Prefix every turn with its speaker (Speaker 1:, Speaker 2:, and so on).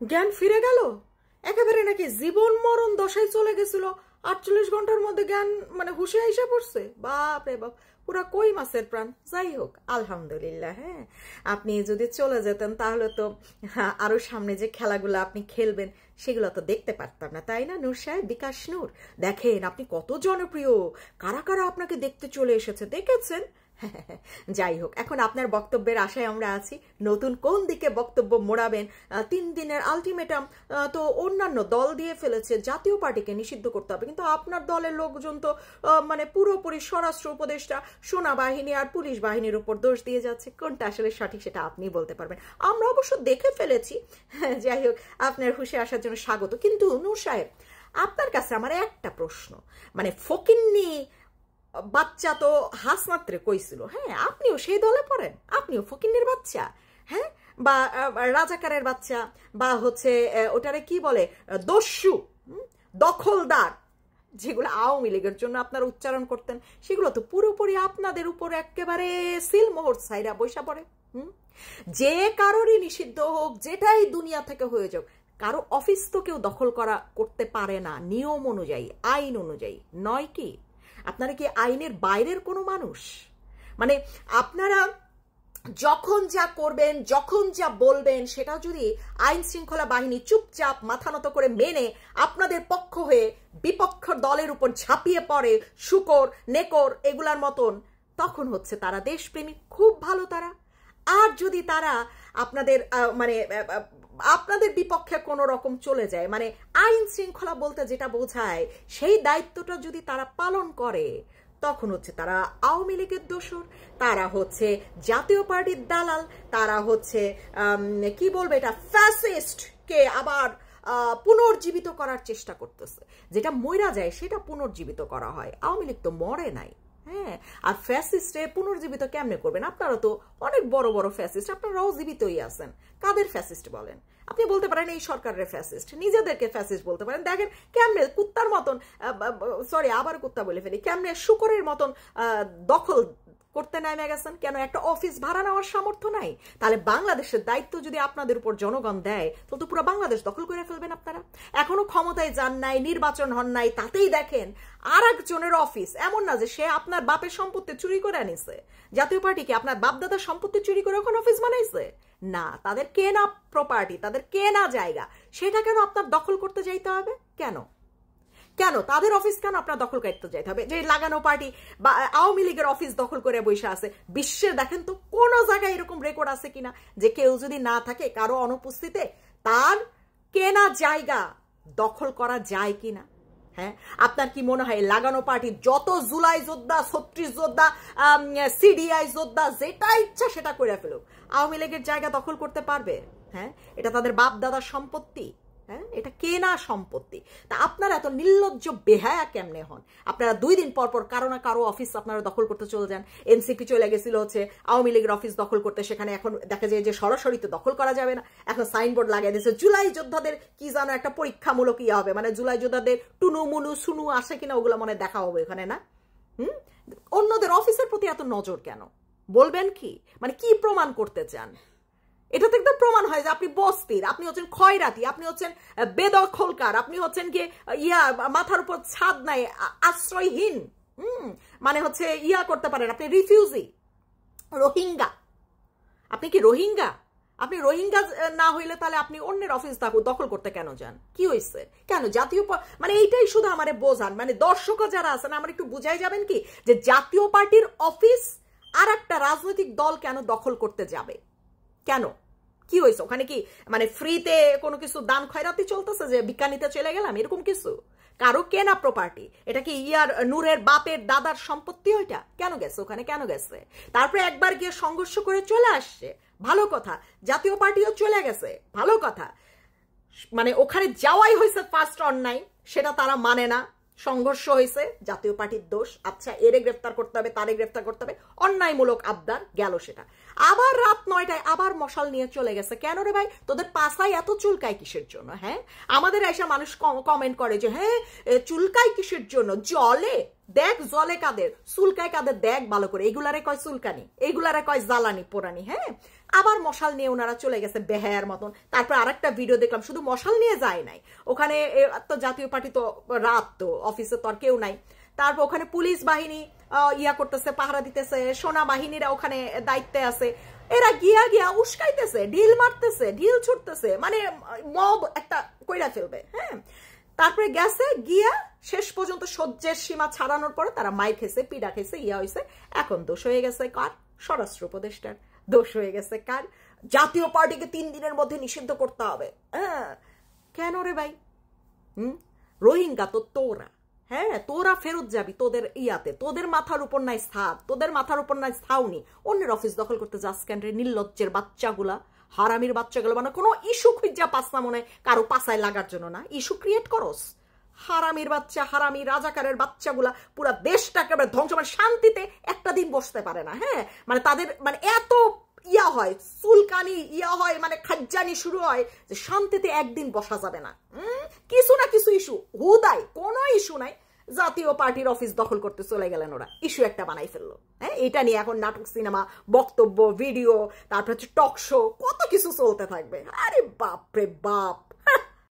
Speaker 1: জ্ঞান ফিরে গেল, একেবারে নাকি জীবন মরণ দশায় চলে গেছিল, 48 ঘন্টার মধ্যে জ্ঞান মানে হুঁশে এসে পড়ছে। বাপ রে বাপ, পুরা কই মাছের প্রাণ। যাই হোক, আলহামদুলিল্লাহ। হ্যাঁ, আপনি যদি চলে যেতেন তাহলে তো আরো সামনে যে খেলাগুলো আপনি খেলবেন সেগুলো তো দেখতে পারতাম না, তাই না নূর সাহেব? বিকাশ নূর, দেখেন আপনি কত জনপ্রিয়, কারা কারা আপনাকে দেখতে চলে এসেছে, দেখেছেন? যাই হোক, এখন আপনার বক্তব্যের আশায় আমরা আছি। নতুন কোন দিকে বক্তব্য মোড়াবেন? 3 দিনের আলটিমেটাম তো অন্যান্য দল দিয়ে ফেলেছে, জাতীয় পার্টিকে নিষিদ্ধ করতে হবে, কিন্তু আপনার দলের লোকজন তো মানে পুরোপুরি স্বরাষ্ট্র উপদেষ্টা, সেনাবাহিনী আর পুলিশ বাহিনীর উপর দোষ দিয়ে যাচ্ছে। কোনটা আসলে সঠিক সেটা আপনি বলতে পারবেন, আমরা অবশ্য দেখে ফেলেছি। যাই হোক, আপনার হুঁশে আসার জন্য স্বাগত। কিন্তু নূর সাহেব, আপনার কাছে আমার একটা প্রশ্ন, মানে ফকিন্নি বাচ্চা তো হাসনাত্রে কইছিল, হ্যাঁ আপনিও সেই দলে পড়েন, আপনিও ফকিন্নির বাচ্চা, হ্যাঁ, বা রাজাকারের বাচ্চা, বা হচ্ছে ওটারে কি বলে, দস্যু, দখলদার, যেগুলো আওয়ামী লীগের জন্য আপনারা উচ্চারণ করতেন, সেগুলো তো পুরোপুরি আপনাদের উপর একেবারে সিলমোহর ছাইরা বৈশা পড়ে। যে কারোরই নিষিদ্ধ হোক, যেটাই দুনিয়া থেকে হয়ে যাক, কারো অফিস তো কেউ দখল করতে পারে না নিয়ম অনুযায়ী, আইন অনুযায়ী, নয় কি? আপনারা কি আইনের বাইরের কোনো মানুষ? মানে আপনারা যখন যা করবেন, যখন যা বলবেন, সেটা যদি আইন শৃঙ্খলা বাহিনী চুপচাপ মাথা নত করে মেনে আপনাদের পক্ষ হয়ে বিপক্ষ দলের উপর ঝাঁপিয়ে পড়ে, শুকর নেকর এগুলার মতন, তখন হচ্ছে তারা দেশপ্রেমিক, খুব ভালো তারা। আর যদি তারা আপনাদের মানে আপনাদের বিপক্ষে কোনো রকম চলে যায়, মানে আইন শৃঙ্খলা বলতে যেটা বোঝায় সেই দায়িত্বটা যদি তারা পালন করে, তখন হচ্ছে তারা আওয়ামী লীগের দোসর, তারা হচ্ছে জাতীয় পার্টির দালাল, তারা হচ্ছে কি বলবে, এটা ফ্যাসিস্ট কে আবার পুনর্জীবিত করার চেষ্টা করতেছে। যেটা মইরা যায় সেটা পুনর্জীবিত করা হয়, আওয়ামী লীগ তো মরে নাই। হ্যাঁ, আর ফ্যাসিস্টে পুনর্জীবিত কেমনে করবেন? আপনারা তো অনেক বড় বড় ফ্যাসিস্ট, আপনারাও জীবিতই আছেন। কাদের ফ্যাসিস্ট বলেন? আপনি বলতে পারেন এই সরকারের ফ্যাসিস্ট, নিজেদেরকে ফ্যাসিস্ট বলতে পারেন। দেখেন কেমনে কুত্তার মতন, সরি আবার কুত্তা বলে ফেলি, কেমনে শুকরের মতন দখল করতে নেমে গেছেন। কেন? একটা অফিস ভাড়া নেওয়ার সামর্থ্য নাই? তাহলে বাংলাদেশের দায়িত্ব যদি আপনাদের উপর জনগণ দেয়, তাহলে তো পুরো বাংলাদেশ দখল করে ফেলবেন আপনারা। এখনো ক্ষমতায় যান নাই, নির্বাচন হন নাই, তাতেই দেখেন আর একজনের অফিস, এমন না যে সে আপনার বাপের সম্পত্তি চুরি করে আনিছে। জাতীয় পার্টিকে আপনার বাপদাদার সম্পত্তি চুরি করে ওখানে অফিস বানাইছে না, তাদের কেনা প্রপার্টি, তাদের কেনা জায়গা, সেটা কেন আপনার দখল করতে যাইতে হবে? কেন কেন তাদের অফিস কেন আপনার দখল করতে যাইতে হবে? যে লাগানো পার্টি বা আওয়ামী লীগের অফিস দখল করে বসে আছে, বিশ্বে দেখেন তো কোন জায়গায় এরকম রেকর্ড আছে কিনা যে কেউ যদি না থাকে, কারো অনুপস্থিতিতে তার কেনা জায়গা দখল করা যায় কিনা? হ্যাঁ, আপনার কি মনে হয় লাগানো পার্টির যত জুলাই যোদ্ধা, 36 যোদ্ধা, সিডিআই যোদ্ধা যেটা ইচ্ছা সেটা করে ফেলুক, আওয়ামী লীগের জায়গা দখল করতে পারবে? হ্যাঁ, এটা তাদের বাপ দাদার সম্পত্তি, হ্যাঁ, এটা কেনা সম্পত্তি। তা আপনারা এত নির্লজ্জ বেহায়া কেমনে হন? আপনারা 2 দিন পর পর কারো না কারো অফিস আপনারা দখল করতে চলে যান। এনসিপি চলে গেছিল হচ্ছে আওয়ামী লীগের অফিস দখল করতে, সেখানে এখন দেখা যায় যে সরাসরি তো দখল করা যাবে না, এখন সাইনবোর্ড লাগিয়ে দিয়েছে জুলাই যোদ্ধাদের কি জানো একটা পরীক্ষামূলক ইয়ে হবে, মানে জুলাই যোদ্ধাদের টুনু মুনু সুনু আসে কিনা ওগুলো মনে দেখা হবে ওখানে, না? অন্যদের অফিসের প্রতি এত নজর কেন? বলবেন কি? মানে কি প্রমাণ করতে চান? এটা তো একদম প্রমাণ হয় যে আপনি বস্তির, আপনি হচ্ছেন খয়রাতি, আপনি হচ্ছেন বেদখলকার, আপনি হচ্ছেন কি মাথার উপর ছাদ নাই, আশ্রয়হীন, মানে হচ্ছে করতে পারেন আপনি রিফিউজি, রোহিঙ্গা। আপনি কি রোহিঙ্গা? আপনি রোহিঙ্গা না হইলে তাহলে আপনি অন্যের অফিস দখল করতে কেন যান? কি হয়েছে? কেন জাতীয় মানে এইটাই শুধু আমারে বোঝান, মানে দর্শকও যারা আছেন আমার একটু বুঝাই যাবেন কি যে জাতীয় পার্টির অফিস আর একটা রাজনৈতিক দল কেন দখল করতে যাবে? কেন? কি হয়েছে ওখানে? কি মানে ফ্রিতে কোনো কিছু দান খয়রাতি চলতেছে যে বিজ্ঞানীতে চলে গেলাম এরকম কিছু? কারো কেনা প্রপার্টি, এটা কি নূরের বাপের দাদার সম্পত্তি? ওইটা কেন গেছে ওখানে? কেন গেছে? তারপরে একবার গিয়ে সংঘর্ষ করে চলে আসছে, ভালো কথা। জাতীয় পার্টিও চলে গেছে, ভালো কথা। মানে ওখানে যাওয়াই হয়েছে ফার্স্ট অন্যায়, সেটা তারা মানে না, সংঘর্ষ হয়েছে, জাতীয় পার্টির দোষ। আচ্ছা, এরে গ্রেফতার করতে হবে, তারে গ্রেফতার করতে হবে, অন্যায়মূলক আবদার গেল সেটা। আবার রাত 9টায় আবার মশাল নিয়ে চলে গেছে। কেন রে ভাই, তোদের পাছায় এত চুলকায় কিসের জন্য? হ্যাঁ, আমাদের এসে মানুষ কমেন্ট করে যে হ্যাঁ চুলকায় কিসের জন্য, জলে দেখ, জলে কাদের, চুলকায় কাদের দেখ ভালো করে। এগুলারে কয় চুলকানি, এগুলারে কয় জ্বালানি পোড়ানি। হ্যাঁ, আবার মশাল নিয়ে ওনারা চলে গেছে বেহায়ার মতন। তারপর আরেকটা ভিডিও দেখলাম, শুধু মশাল নিয়ে যায় নাই, ওখানে তো জাতীয় পার্টি তো রাত, তো অফিসে তো আর কেউ নাই। তারপর ওখানে পুলিশ বাহিনী ইয়া করতেছে, পাহারা দিতেছে, সেনা বাহিনীরা ওখানে দায়িত্বে আছে। এরা গিয়া গিয়া উস্কাইতেছে, ঢিল মারতেছে, ঢিল ছুটতেছে, মানে মব একটা কইরা ফেলবে। হ্যাঁ, তারপরে গেছে গিয়া শেষ পর্যন্ত সহ্যের সীমা ছাড়ানোর পরে তারা মাইর খেছে, পিডা খেছে, ইয়া হয়েছে। এখন দোষ হয়ে গেছে কার? স্বরাষ্ট্র উপদেষ্টার। দোষ হয়ে গেছে কার? জাতীয় পার্টিকে 3 দিনের মধ্যে নিষিদ্ধ করতে হবে। হ্যাঁ, কেন রে ভাই? রোহিঙ্গা তো তোরা, হ্যাঁ তোরা ফেরত যাবি তোদের ইয়াতে, তোদের মাথার উপর নাই ছাদ, তোদের মাথার উপর নাই ছাউনি, অন্যের অফিস দখল করতে যাস কেন রে? নির্লজ্জের বাচ্চাগুলা, হারামির বাচ্চাগুলো, মানে কোনো ইস্যু খুঁজা পাস না মনে কারো পাছায় লাগার জন্য না, ইস্যু ক্রিয়েট করস। হারামির বাচ্চা, হারামি রাজাকারের বাচ্চাগুলা পুরা দেশটাকে ধ্বংস, মানে শান্তিতে একটা দিন বসতে পারে না। হ্যাঁ, মানে তাদের মানে এত ইয়া হয়, চুলকানি ইয়া হয়, মানে খাজ্জানি শুরু হয় যে শান্তিতে একদিন বসা যাবে না। কিছু না কিছু ইস্যু হুদাই, কোনো ইস্যু নাই, জাতীয় পার্টির অফিস দখল করতে চলে গেলেন ওরা, ইস্যু একটা বানাই ফেললো। হ্যাঁ, এটা নিয়ে এখন নাটক, সিনেমা, বক্তব্য, ভিডিও, তারপর হচ্ছে টক শো, কত কিছু চলতে থাকবে। আরে বাপ রে বাপ।